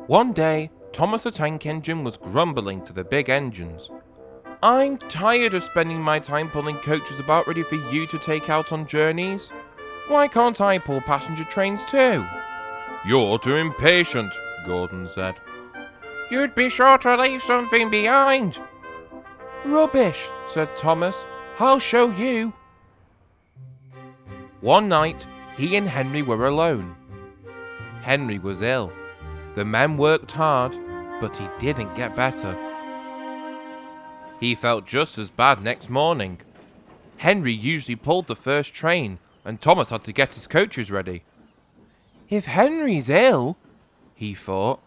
One day, Thomas the tank engine was grumbling to the big engines. "I'm tired of spending my time pulling coaches about ready for you to take out on journeys. Why can't I pull passenger trains too?" "You're too impatient," Gordon said. "You'd be sure to leave something behind." "Rubbish," said Thomas. "I'll show you." One night, he and Henry were alone. Henry was ill. The men worked hard, but he didn't get better. He felt just as bad next morning. Henry usually pulled the first train, and Thomas had to get his coaches ready. "If Henry's ill," he thought,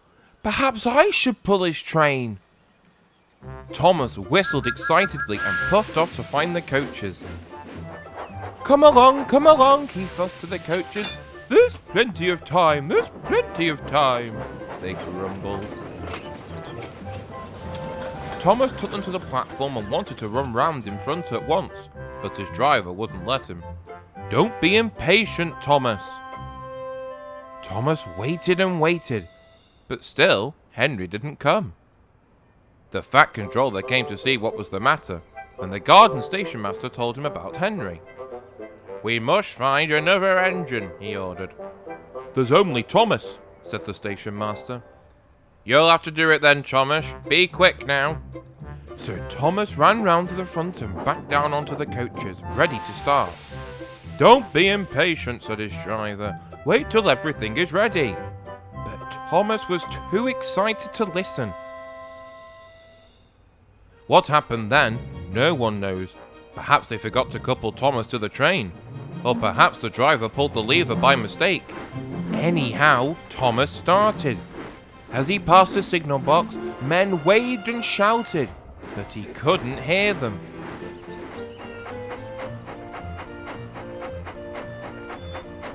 "perhaps I should pull his train." Thomas whistled excitedly and puffed off to find the coaches. Come along, he fussed to the coaches. "There's plenty of time, there's plenty of time," they grumbled. Thomas took them to the platform and wanted to run round in front at once, but his driver wouldn't let him. "Don't be impatient, Thomas." Thomas waited and waited, but still Henry didn't come. The Fat Controller came to see what was the matter, and the garden station master told him about Henry. "We must find another engine," he ordered. "There's only Thomas," said the station master. "You'll have to do it then, Thomas. Be quick now." So Thomas ran round to the front and back down onto the coaches, ready to start. "Don't be impatient," said his driver. "Wait till everything is ready." But Thomas was too excited to listen. What happened then, no one knows. Perhaps they forgot to couple Thomas to the train. Or perhaps the driver pulled the lever by mistake. Anyhow, Thomas started. As he passed the signal box, men waved and shouted, but he couldn't hear them.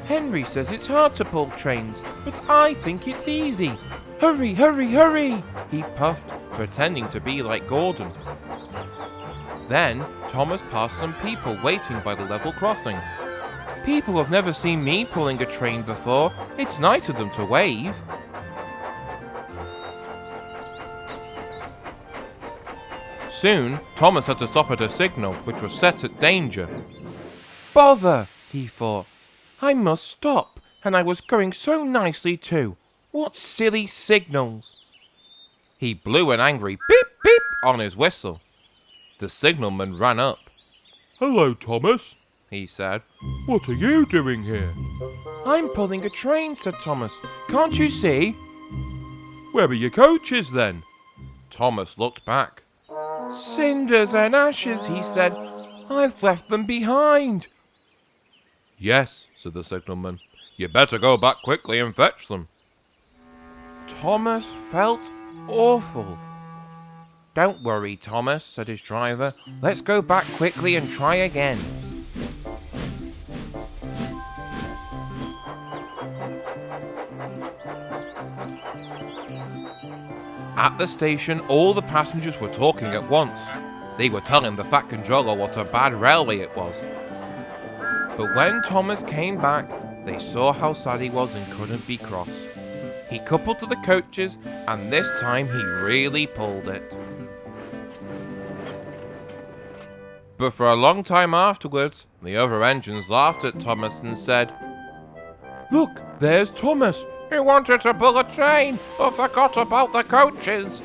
"Henry says it's hard to pull trains, but I think it's easy. Hurry, hurry, hurry," he puffed, pretending to be like Gordon. Then, Thomas passed some people waiting by the level crossing. "People have never seen me pulling a train before. It's nice of them to wave." Soon, Thomas had to stop at a signal, which was set at danger. "Bother," he thought. "I must stop, and I was going so nicely too. What silly signals." He blew an angry beep beep on his whistle. The signalman ran up. "Hello, Thomas," he said. "What are you doing here?" "I'm pulling a train," said Thomas. "Can't you see?" "Where are your coaches then?" Thomas looked back. "Cinders and ashes," he said. "I've left them behind." "Yes," said the signalman. "You better go back quickly and fetch them." Thomas felt awful. "Don't worry, Thomas," said his driver. "Let's go back quickly and try again." At the station, all the passengers were talking at once. They were telling the Fat Controller what a bad railway it was. But when Thomas came back, they saw how sad he was and couldn't be cross. He coupled to the coaches, and this time he really pulled it. But for a long time afterwards, the other engines laughed at Thomas and said, "Look, there's Thomas. He wanted to pull a train, but forgot about the coaches."